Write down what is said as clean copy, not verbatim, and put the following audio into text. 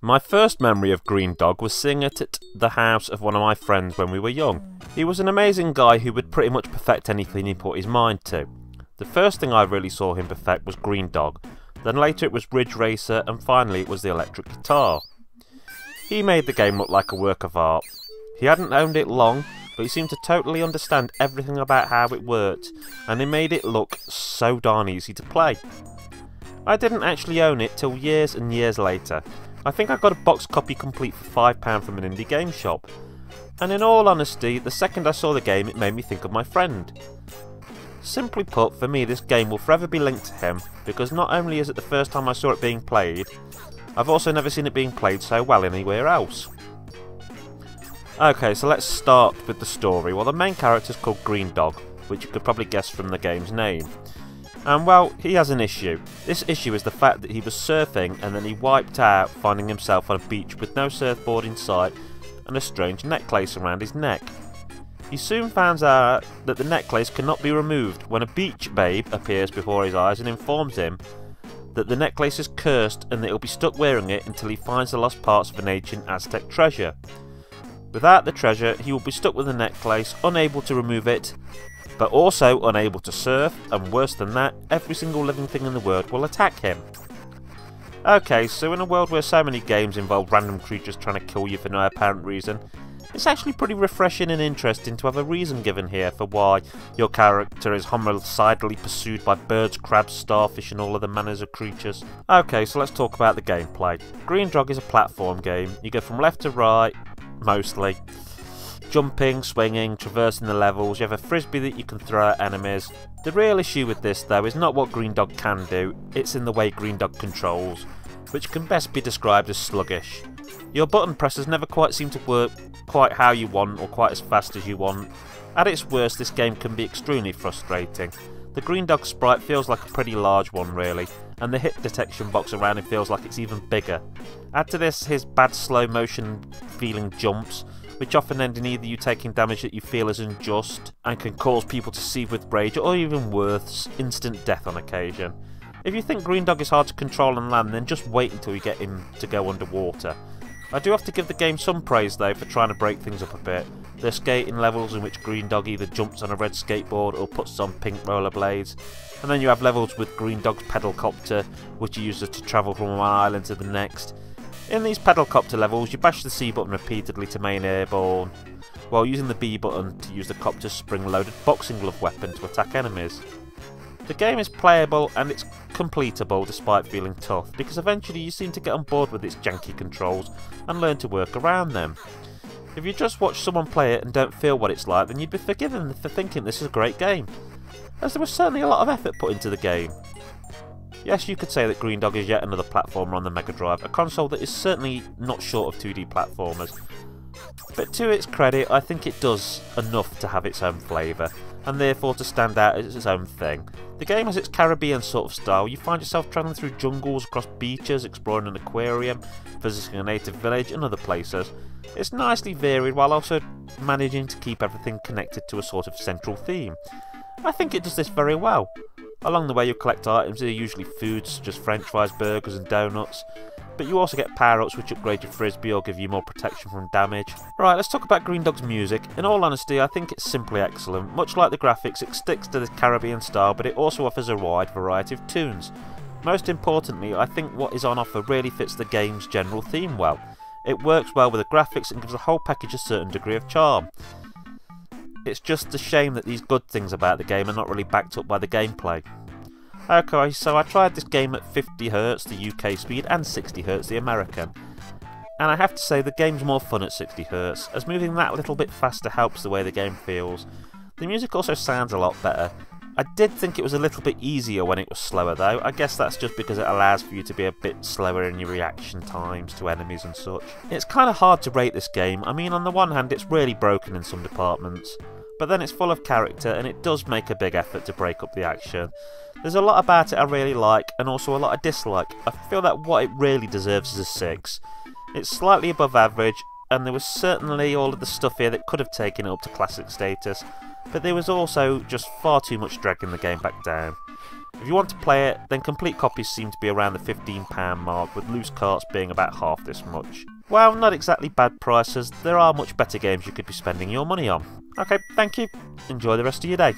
My first memory of Greendog was seeing it at the house of one of my friends when we were young. He was an amazing guy who would pretty much perfect anything he put his mind to. The first thing I really saw him perfect was Greendog, then later it was Ridge Racer, and finally it was the electric guitar. He made the game look like a work of art. He hadn't owned it long, but he seemed to totally understand everything about how it worked, and he made it look so darn easy to play. I didn't actually own it till years and years later. I think I got a box copy complete for £5 from an indie game shop. And in all honesty, the second I saw the game, it made me think of my friend. Simply put, for me this game will forever be linked to him, because not only is it the first time I saw it being played, I've also never seen it being played so well anywhere else. Okay, so let's start with the story. Well, the main character is called Greendog, which you could probably guess from the game's name. And well, he has an issue. This issue is the fact that he was surfing and then he wiped out, finding himself on a beach with no surfboard in sight and a strange necklace around his neck. He soon finds out that the necklace cannot be removed when a beach babe appears before his eyes and informs him that the necklace is cursed and that he'll be stuck wearing it until he finds the lost parts of an ancient Aztec treasure. Without the treasure, he will be stuck with the necklace, unable to remove it, but also unable to surf, and worse than that, every single living thing in the world will attack him. Okay, so in a world where so many games involve random creatures trying to kill you for no apparent reason, it's actually pretty refreshing and interesting to have a reason given here for why your character is homicidally pursued by birds, crabs, starfish and all other manners of creatures. Okay, so let's talk about the gameplay. Greendog is a platform game. You go from left to right, mostly. Jumping, swinging, traversing the levels. You have a frisbee that you can throw at enemies. The real issue with this though is not what Greendog can do, it's in the way Greendog controls, which can best be described as sluggish. Your button presses never quite seem to work quite how you want or quite as fast as you want. At its worst, this game can be extremely frustrating. The Greendog sprite feels like a pretty large one really, and the hit detection box around him feels like it's even bigger. Add to this his bad slow motion feeling jumps, which often end in either you taking damage that you feel is unjust and can cause people to seethe with rage, or even worse, instant death on occasion. If you think Greendog is hard to control and land, then just wait until you get him to go underwater. I do have to give the game some praise though for trying to break things up a bit. There's skating levels in which Greendog either jumps on a red skateboard or puts on pink rollerblades, and then you have levels with Greendog's pedalcopter, which he uses to travel from one island to the next. In these pedalcopter levels, you bash the C button repeatedly to main airborne, while using the B button to use the copter's spring-loaded boxing glove weapon to attack enemies. The game is playable and it's completable despite feeling tough, because eventually you seem to get on board with its janky controls and learn to work around them. If you just watch someone play it and don't feel what it's like, then you'd be forgiven for thinking this is a great game, as there was certainly a lot of effort put into the game. Yes, you could say that Greendog is yet another platformer on the Megadrive, a console that is certainly not short of 2D platformers. But to its credit, I think it does enough to have its own flavour, and therefore to stand out as its own thing. The game has its Caribbean sort of style. You find yourself travelling through jungles, across beaches, exploring an aquarium, visiting a native village and other places. It's nicely varied while also managing to keep everything connected to a sort of central theme. I think it does this very well. Along the way you collect items that are usually foods such as french fries, burgers and donuts, but you also get power-ups which upgrade your frisbee or give you more protection from damage. Right, let's talk about Greendog's music. In all honesty, I think it's simply excellent. Much like the graphics, it sticks to the Caribbean style, but it also offers a wide variety of tunes. Most importantly, I think what is on offer really fits the game's general theme well. It works well with the graphics and gives the whole package a certain degree of charm. It's just a shame that these good things about the game are not really backed up by the gameplay. Okay, so I tried this game at 50Hz, the UK speed, and 60Hz, the American. And I have to say the game's more fun at 60Hz, as moving that little bit faster helps the way the game feels. The music also sounds a lot better. I did think it was a little bit easier when it was slower though. I guess that's just because it allows for you to be a bit slower in your reaction times to enemies and such. It's kind of hard to rate this game. I mean, on the one hand it's really broken in some departments, but then it's full of character and it does make a big effort to break up the action. There's a lot about it I really like and also a lot I dislike. I feel that what it really deserves is a 6. It's slightly above average, and there was certainly all of the stuff here that could have taken it up to classic status, but there was also just far too much dragging the game back down. If you want to play it, then complete copies seem to be around the £15 mark, with loose carts being about half this much. Well, not exactly bad prices, there are much better games you could be spending your money on. Okay, thank you. Enjoy the rest of your day.